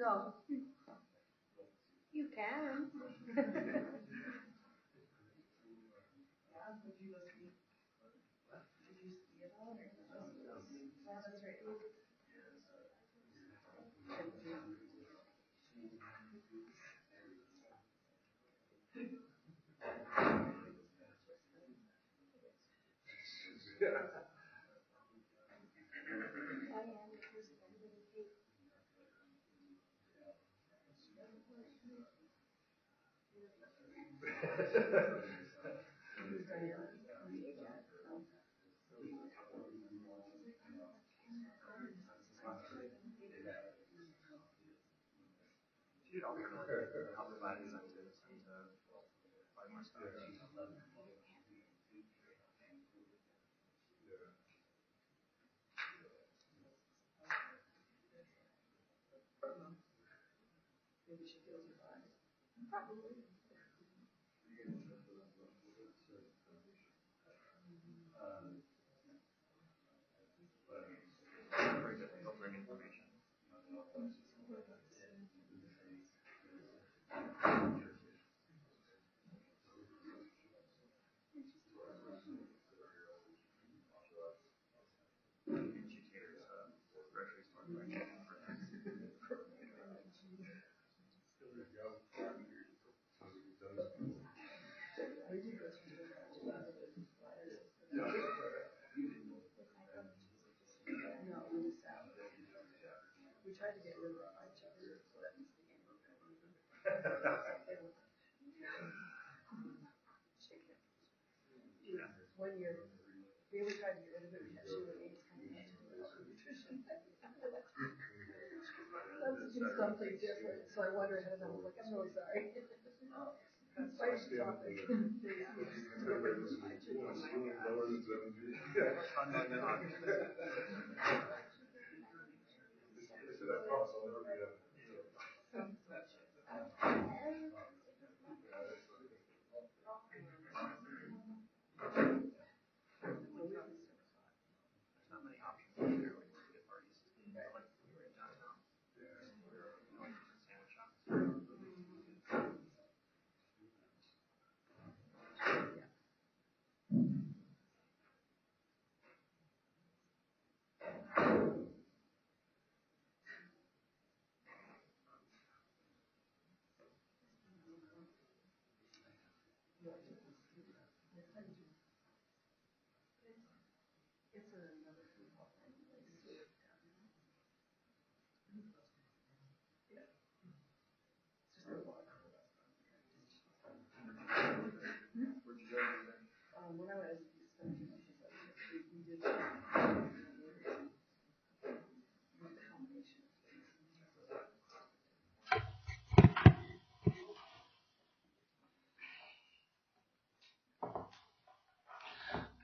No, you can. We tried to get rid of each other. One year, we ever tried to get rid of it, we had to do it nutrition. Let's do something different. So I wondered, and I was like, I'm really sorry. When I was we did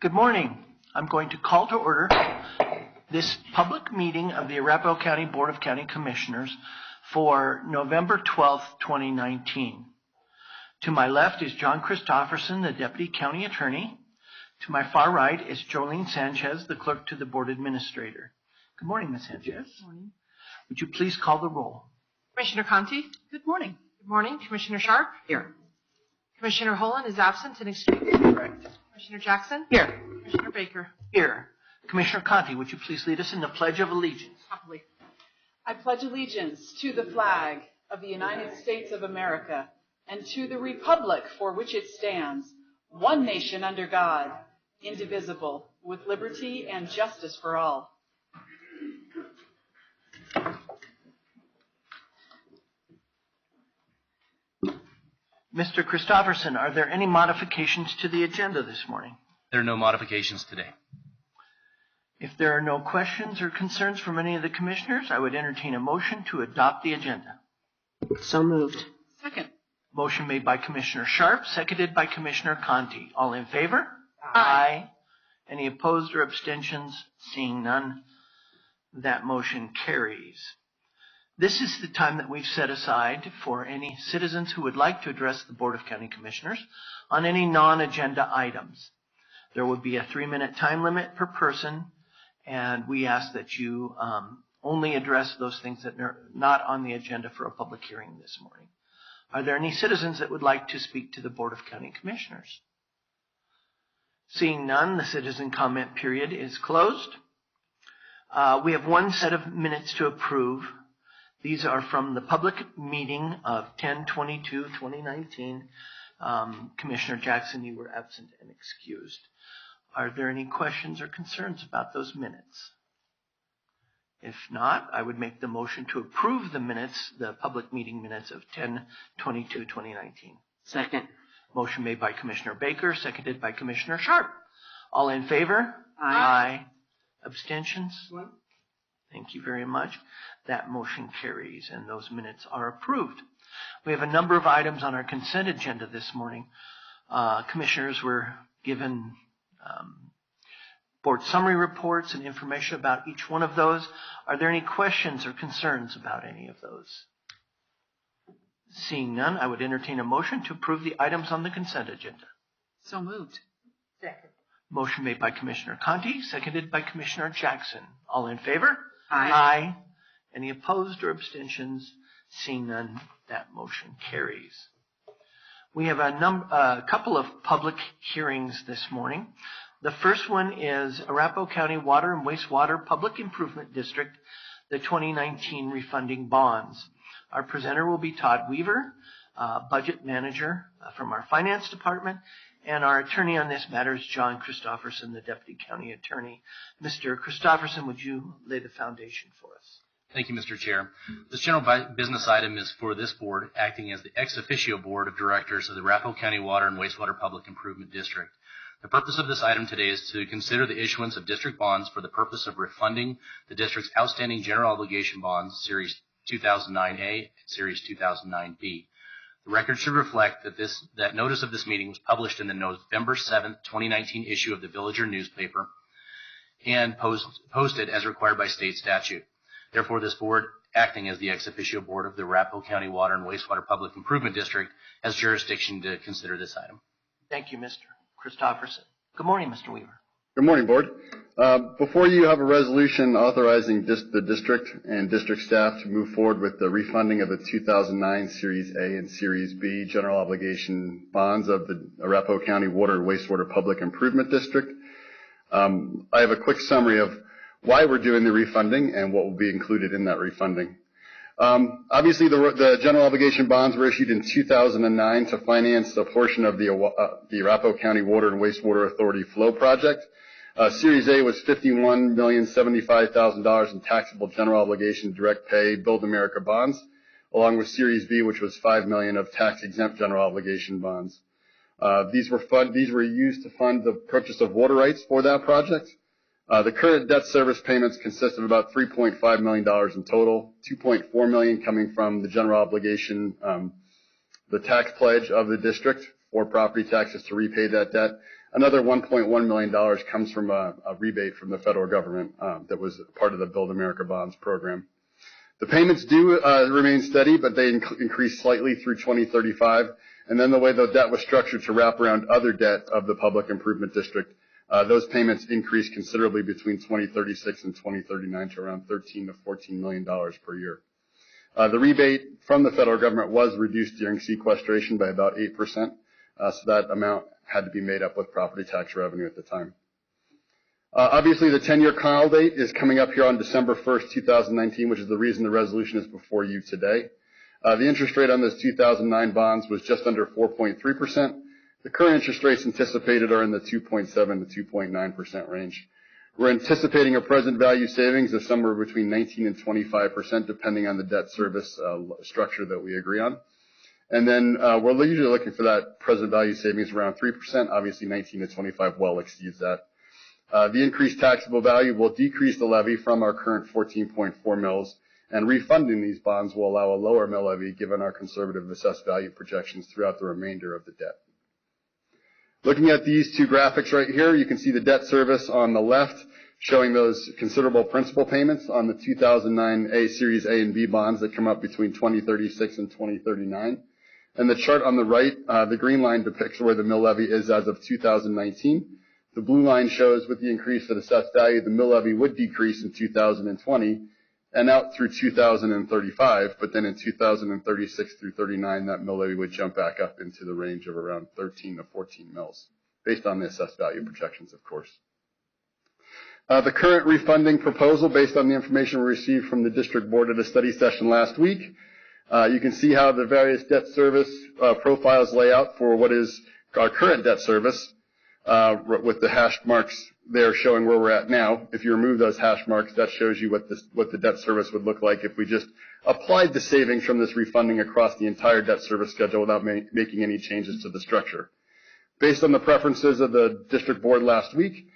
Good morning. I'm going to call to order this public meeting of the Arapahoe County Board of County Commissioners for November 12th, 2019. To my left is John Christopherson, the Deputy County Attorney. To my far right is Jolene Sanchez, the Clerk to the Board Administrator. Good morning, Ms. Sanchez. Good morning. Would you please call the roll? Commissioner Conti? Good morning. Good morning. Commissioner Sharp? Here. Commissioner Holland is absent and excused. Correct. Commissioner Jackson? Here. Commissioner Baker? Here. Commissioner Conti, would you please lead us in the Pledge of Allegiance? Happily. I pledge allegiance to the flag of the United States of America and to the republic for which it stands, one nation under God, indivisible, with liberty and justice for all. Mr. Christopherson, are there any modifications to the agenda this morning? There are no modifications today. If there are no questions or concerns from any of the commissioners, I would entertain a motion to adopt the agenda. So moved. Second. Motion made by Commissioner Sharp, seconded by Commissioner Conti. All in favor? Aye. Any opposed or abstentions? Seeing none, that motion carries. This is the time that we've set aside for any citizens who would like to address the Board of County Commissioners on any non-agenda items. There would be a 3-minute time limit per person, and we ask that you only address those things that are not on the agenda for a public hearing this morning. Are there any citizens that would like to speak to the Board of County Commissioners? Seeing none, the citizen comment period is closed. We have one set of minutes to approve. These are from the public meeting of 10/22/2019. Commissioner Jackson, you were absent and excused. Are there any questions or concerns about those minutes? If not, I would make the motion to approve the minutes, the public meeting minutes of 10/22/2019. Second. Motion made by Commissioner Baker, seconded by Commissioner Sharp. All in favor? Aye. Abstentions? Thank you very much. That motion carries, and those minutes are approved. We have a number of items on our consent agenda this morning. Commissioners were given board summary reports and information about each one of those. Are there any questions or concerns about any of those? Seeing none, I would entertain a motion to approve the items on the consent agenda. So moved. Second. Motion made by Commissioner Conti, seconded by Commissioner Jackson. All in favor? Aye. Any opposed or abstentions? Seeing none, that motion carries. We have a couple of public hearings this morning. The first one is Arapahoe County Water and Wastewater Public Improvement District, the 2019 refunding bonds. Our presenter will be Todd Weaver, budget manager from our finance department, and our attorney on this matter is John Christopherson, the deputy county attorney. Mr. Christopherson, would you lay the foundation for us? Thank you, Mr. Chair. This general business item is for this board acting as the ex officio board of directors of the Arapahoe County Water and Wastewater Public Improvement District. The purpose of this item today is to consider the issuance of district bonds for the purpose of refunding the district's outstanding general obligation bonds, Series 2009A and Series 2009B. The record should reflect that notice of this meeting was published in the November 7th, 2019 issue of the Villager newspaper and posted as required by state statute. Therefore, this board, acting as the ex officio board of the Arapahoe County Water and Wastewater Public Improvement District, has jurisdiction to consider this item. Thank you, Mr. Christopherson. Good morning, Mr. Weaver. Good morning, Board. Before you have a resolution authorizing the district and district staff to move forward with the refunding of the 2009 Series A and Series B general obligation bonds of the Arapahoe County Water and Wastewater Public Improvement District. I have a quick summary of why we're doing the refunding and what will be included in that refunding. Obviously, the general obligation bonds were issued in 2009 to finance a portion of the Arapahoe County Water and Wastewater Authority flow project. Series A was $51,075,000 in taxable general obligation direct pay Build America bonds, along with Series B, which was $5 million of tax-exempt general obligation bonds. These were used to fund the purchase of water rights for that project. The current debt service payments consist of about $3.5 million in total, $2.4 million coming from the general obligation, the tax pledge of the district for property taxes to repay that debt. Another $1.1 million comes from a rebate from the federal government that was part of the Build America Bonds program. The payments do remain steady, but they increase slightly through 2035. And then the way the debt was structured to wrap around other debt of the Public Improvement District, those payments increase considerably between 2036 and 2039 to around $13 to $14 million per year. The rebate from the federal government was reduced during sequestration by about 8%, so that amount had to be made up with property tax revenue at the time. Obviously, the 10-year call date is coming up here on December 1st, 2019, which is the reason the resolution is before you today. The interest rate on those 2009 bonds was just under 4.3%. The current interest rates anticipated are in the 2.7 to 2.9% range. We're anticipating a present value savings of somewhere between 19 and 25%, depending on the debt service structure that we agree on. And then we're usually looking for that present value savings around 3%. Obviously, 19 to 25 well exceeds that. The increased taxable value will decrease the levy from our current 14.4 mils, and refunding these bonds will allow a lower mill levy given our conservative assessed value projections throughout the remainder of the debt. Looking at these two graphics right here, you can see the debt service on the left showing those considerable principal payments on the 2009 Series A and B bonds that come up between 2036 and 2039. And the chart on the right, the green line depicts where the mill levy is as of 2019. The blue line shows with the increase in assessed value, the mill levy would decrease in 2020 and out through 2035, but then in 2036 through 39, that mill levy would jump back up into the range of around 13 to 14 mils, based on the assessed value projections, of course. The current refunding proposal, based on the information we received from the district board at a study session last week, you can see how the various debt service profiles lay out for what is our current debt service, with the hash marks there showing where we're at now. If you remove those hash marks, that shows you what the debt service would look like if we just applied the savings from this refunding across the entire debt service schedule without making any changes to the structure. Based on the preferences of the district board last week,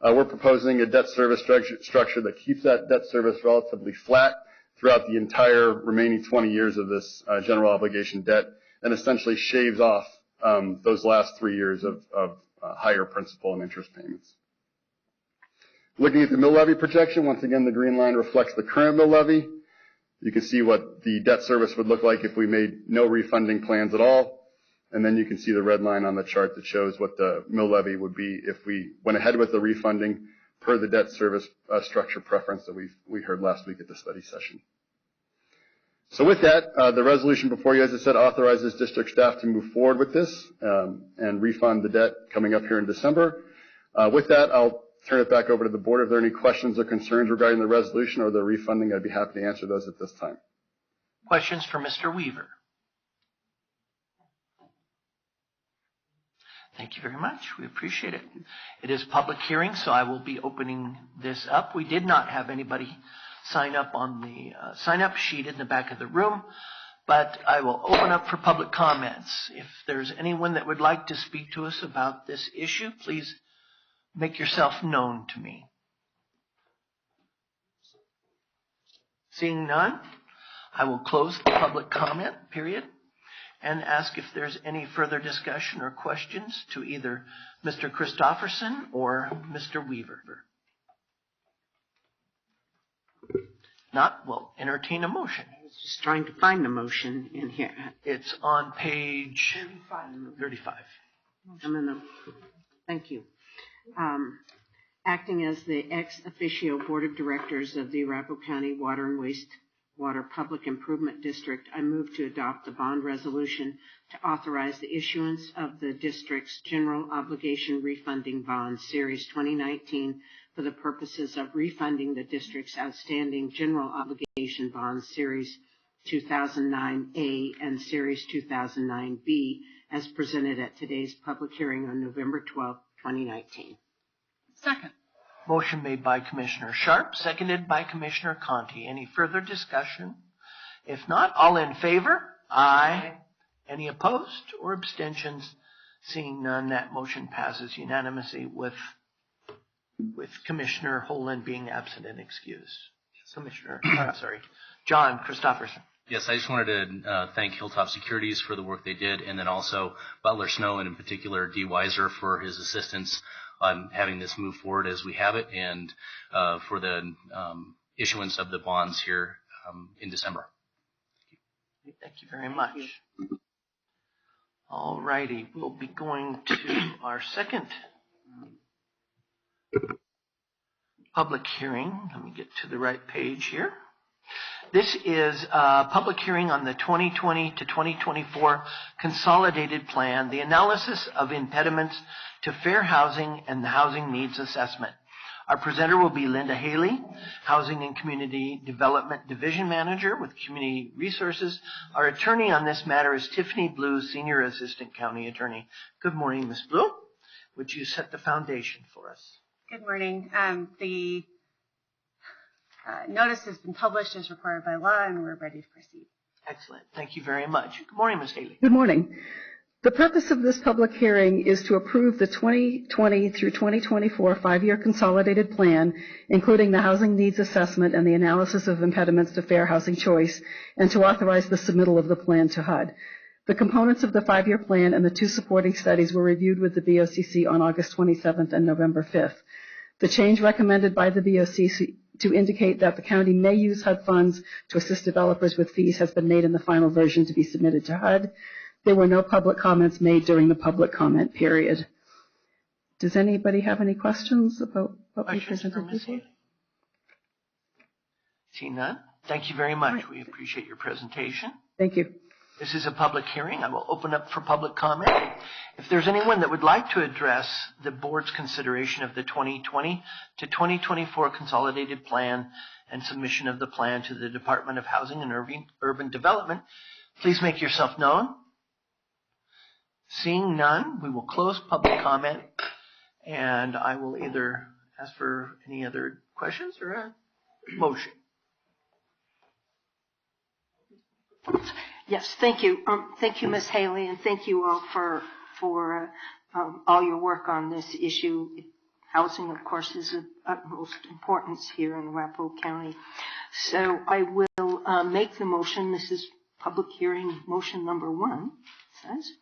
we're proposing a debt service structure that keeps that debt service relatively flat throughout the entire remaining 20 years of this general obligation debt, and essentially shaves off those last 3 years of higher principal and interest payments. Looking at the mill levy projection, once again, the green line reflects the current mill levy. You can see what the debt service would look like if we made no refunding plans at all. And then you can see the red line on the chart that shows what the mill levy would be if we went ahead with the refunding per the debt service structure preference that we heard last week at the study session. So with that, the resolution before you, as I said, authorizes district staff to move forward with this and refund the debt coming up here in December. With that, I'll turn it back over to the board. If there are any questions or concerns regarding the resolution or the refunding, I'd be happy to answer those at this time. Questions for Mr. Weaver? Thank you very much. We appreciate it. It is public hearing, so I will be opening this up. We did not have anybody sign up on the sign-up sheet in the back of the room, but I will open up for public comments. If there's anyone that would like to speak to us about this issue, please make yourself known to me. Seeing none, I will close the public comment period and ask if there's any further discussion or questions to either Mr. Christofferson or Mr. Weaver. Not, we'll entertain a motion. I was just trying to find the motion in here. It's on page 35. Thank you. Acting as the ex officio board of directors of the Arapahoe County Water and Wastewater Public Improvement District, I move to adopt the bond resolution to authorize the issuance of the district's general obligation refunding bond series 2019 for the purposes of refunding the district's outstanding general obligation bonds series 2009A and series 2009B as presented at today's public hearing on November 12, 2019. Second. Motion made by Commissioner Sharp, seconded by Commissioner Conti. Any further discussion? If not, all in favor? Aye. Any opposed or abstentions? Seeing none, that motion passes unanimously with Commissioner Holan being absent and excused. John Christofferson. Yes, I just wanted to thank Hilltop Securities for the work they did, and then also Butler Snow, and in particular Dee Weiser for his assistance on having this move forward as we have it, and for the issuance of the bonds here in December. Thank you very much. All righty, we'll be going to our second public hearing. Let me get to the right page here. This is a public hearing on the 2020 to 2024 Consolidated Plan, the analysis of impediments to fair housing and the housing needs assessment. Our presenter will be Linda Haley, Housing and Community Development Division Manager with Community Resources. Our attorney on this matter is Tiffany Blue, Senior Assistant County Attorney. Good morning, Ms. Blue. Would you set the foundation for us? Good morning. The notice has been published as required by law, and we're ready to proceed. Excellent. Thank you very much. Good morning, Ms. Haley. Good morning. The purpose of this public hearing is to approve the 2020 through 2024 five-year consolidated plan, including the housing needs assessment and the analysis of impediments to fair housing choice, and to authorize the submittal of the plan to HUD. The components of the five-year plan and the two supporting studies were reviewed with the BOCC on August 27th and November 5th. The change recommended by the BOCC to indicate that the county may use HUD funds to assist developers with fees has been made in the final version to be submitted to HUD. There were no public comments made during the public comment period. Does anybody have any questions about what we presented before? See none? Thank you very much. We appreciate your presentation. Thank you. This is a public hearing. I will open up for public comment. If there's anyone that would like to address the board's consideration of the 2020 to 2024 consolidated plan and submission of the plan to the Department of Housing and Urban Development, please make yourself known. Seeing none, we will close public comment, and I will either ask for any other questions or a motion. Yes, thank you. Thank you, Ms. Haley, and thank you all for all your work on this issue. Housing, of course, is of utmost importance here in Arapahoe County. So I will make the motion. This is public hearing motion number 1. Says,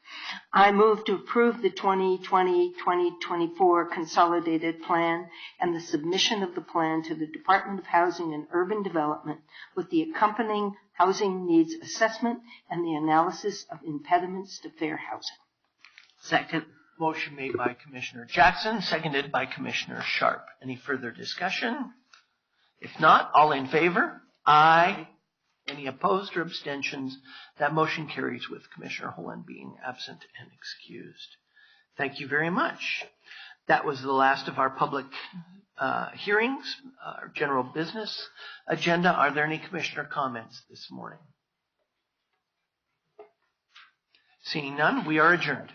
I move to approve the 2020-2024 consolidated plan and the submission of the plan to the Department of Housing and Urban Development with the accompanying housing needs assessment and the analysis of impediments to fair housing. Second. Motion made by Commissioner Jackson, seconded by Commissioner Sharp. Any further discussion? If not, all in favor? Aye. Any opposed or abstentions? That motion carries with Commissioner Holland being absent and excused. Thank you very much. That was the last of our public hearings, our general business agenda. Are there any commissioner comments this morning? Seeing none, we are adjourned.